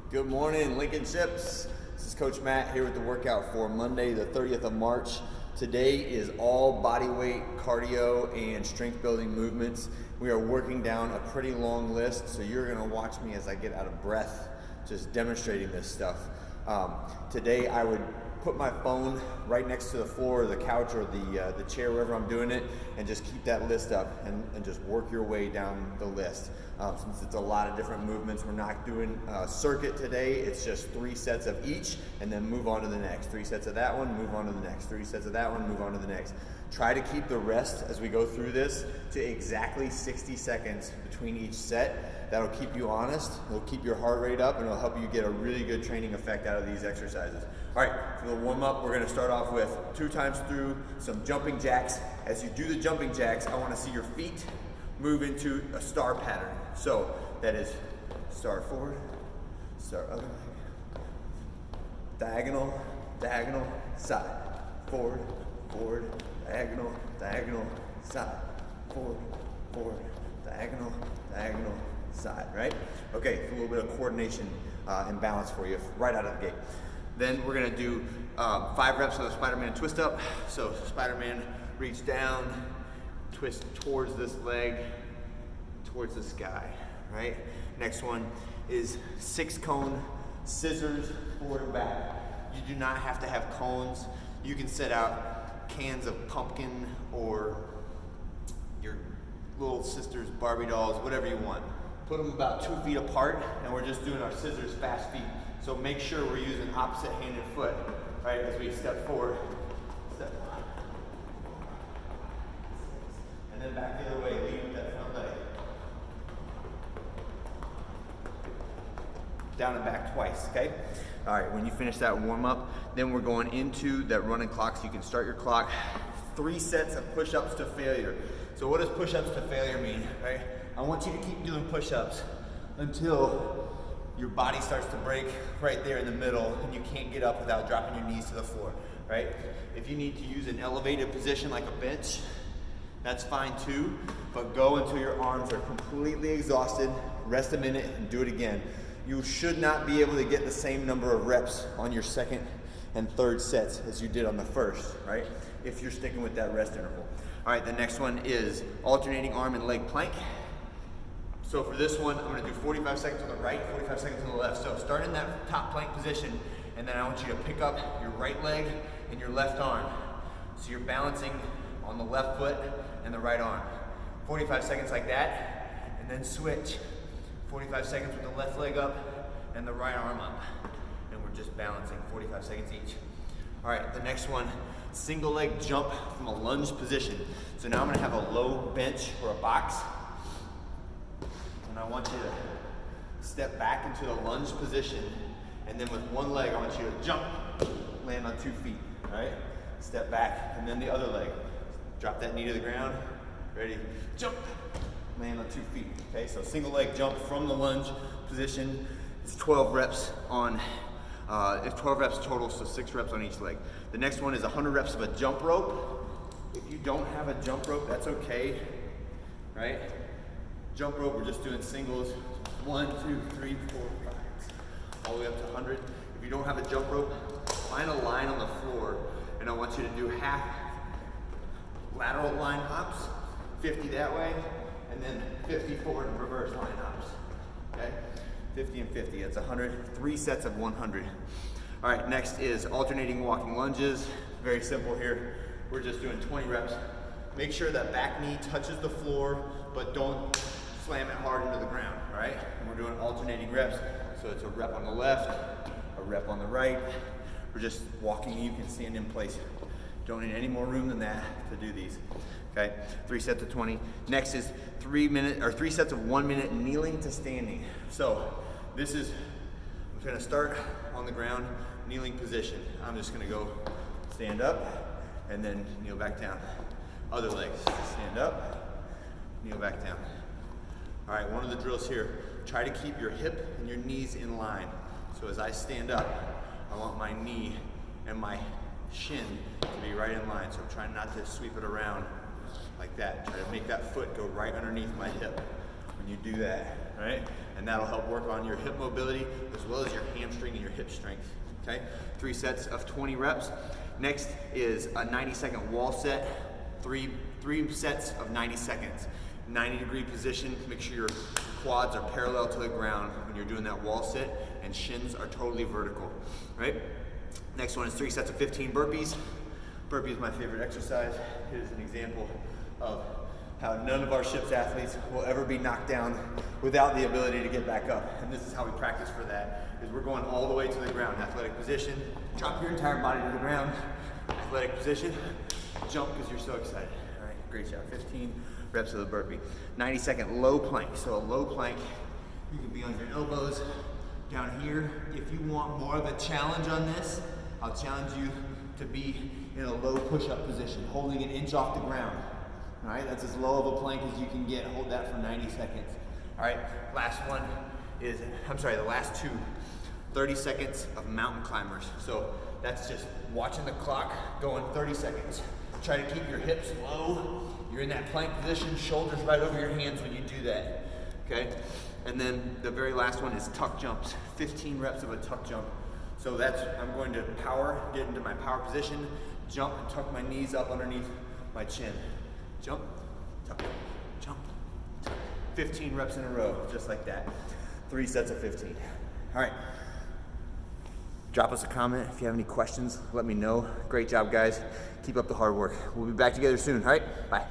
Good morning, Lincoln Ships. This is Coach Matt here with the workout for Monday, the 30th of March. Today is all body weight, cardio, and strength building movements. We are working down a pretty long list, so you're gonna watch me as I get out of breath, just demonstrating this stuff. Today I would put my phone right next to the floor or the couch or the chair, wherever I'm doing it, and just keep that list up and just work your way down the list. Since it's a lot of different movements, we're not doing a circuit today. It's just 3 sets of each and then move on to the next. 3 sets of that one, move on to the next. 3 sets of that one, move on to the next. Try to keep the rest as we go through this to exactly 60 seconds between each set. That'll keep you honest, it'll keep your heart rate up, and it'll help you get a really good training effect out of these exercises. All right, for the warm up, we're gonna start off with 2 times through some jumping jacks. As you do the jumping jacks, I wanna see your feet move into a star pattern. So that is star forward, star other leg, diagonal, diagonal, side, forward, forward, diagonal, diagonal, side, forward, forward, diagonal, diagonal, side, right? Okay, a little bit of coordination and balance for you right out of the gate. Then we're gonna do 5 reps of the Spider-Man twist up. So Spider-Man, reach down, twist towards this leg, towards the sky, right? Next one is 6 cone scissors forward and back. You do not have to have cones. You can set out cans of pumpkin or your little sister's Barbie dolls, whatever you want. Put them about 2 feet apart, and we're just doing our scissors fast feet. So make sure we're using opposite handed foot, right, as we step forward, step on. And then back the other way, lead with that front leg. Down and back twice, okay? All right, when you finish that warm up, then we're going into that running clock, so you can start your clock. 3 sets of push-ups to failure. So what does push-ups to failure mean, right? I want you to keep doing push-ups until your body starts to break right there in the middle and you can't get up without dropping your knees to the floor, right? If you need to use an elevated position like a bench, that's fine too, but go until your arms are completely exhausted, rest a minute and do it again. You should not be able to get the same number of reps on your second and third sets as you did on the first, right? If you're sticking with that rest interval. All right, the next one is alternating arm and leg plank. So for this one, I'm gonna do 45 seconds on the right, 45 seconds on the left. So start in that top plank position, and then I want you to pick up your right leg and your left arm. So you're balancing on the left foot and the right arm. 45 seconds like that, and then switch. 45 seconds with the left leg up and the right arm up. And we're just balancing 45 seconds each. All right, the next one, single leg jump from a lunge position. So now I'm gonna have a low bench or a box. And I want you to step back into the lunge position. And then with one leg, I want you to jump, land on 2 feet, all right? Step back, and then the other leg. Drop that knee to the ground, ready, jump, land on 2 feet, okay? So single leg jump from the lunge position. It's 12 reps on, it's 12 reps total, so 6 reps on each leg. The next one is 100 reps of a jump rope. If you don't have a jump rope, that's okay, right? Jump rope, we're just doing singles. 1, 2, 3, 4, 5, all the way up to 100. If you don't have a jump rope, find a line on the floor, and I want you to do half lateral line hops, 50 that way, and then 50 forward and reverse line hops, okay? 50 and 50, that's 100, 3 sets of 100. All right, next is alternating walking lunges. Very simple here. We're just doing 20 reps. Make sure that back knee touches the floor, but don't slam it hard into the ground, all right? And we're doing alternating reps. So it's a rep on the left, a rep on the right. We're just walking, you can stand in place. Don't need any more room than that to do these, okay? 3 sets of 20. Next is 3 sets of 1 minute kneeling to standing. So this is, I'm gonna start on the ground, kneeling position. I'm just gonna go stand up and then kneel back down. Other legs, stand up, kneel back down. All right, one of the drills here, try to keep your hip and your knees in line. So as I stand up, I want my knee and my shin to be right in line. So I'm trying not to sweep it around like that. Try to make that foot go right underneath my hip when you do that, right? and that'll help work on your hip mobility as well as your hamstring and your hip strength. Okay, 3 sets of 20 reps. Next is a 90-second wall set, three sets of 90 seconds. 90-degree position, make sure your quads are parallel to the ground when you're doing that wall sit, and shins are totally vertical, right? Next one is 3 sets of 15 burpees. Burpee is my favorite exercise. It is an example of how none of our SHIPS athletes will ever be knocked down without the ability to get back up. And this is how we practice for that, is we're going all the way to the ground. Athletic position, drop your entire body to the ground. Athletic position, jump because you're so excited. All right, great job. 15 reps of the burpee. 90-second low plank. So a low plank, you can be on your elbows down here. If you want more of a challenge on this, I'll challenge you to be in a low push-up position, holding an inch off the ground. All right, that's as low of a plank as you can get. Hold that for 90 seconds. All right, last one is, the last two, 30 seconds of mountain climbers. So that's just watching the clock, going 30 seconds. Try to keep your hips low. You're in that plank position, shoulders right over your hands when you do that, okay? And then the very last one is tuck jumps, 15 reps of a tuck jump. So that's, I'm going to get into my power position, jump and tuck my knees up underneath my chin. Jump, tuck, jump, tuck. 15 reps in a row, just like that. 3 sets of 15. All right. Drop us a comment if you have any questions. Let me know. Great job, guys. Keep up the hard work. We'll be back together soon. All right, bye.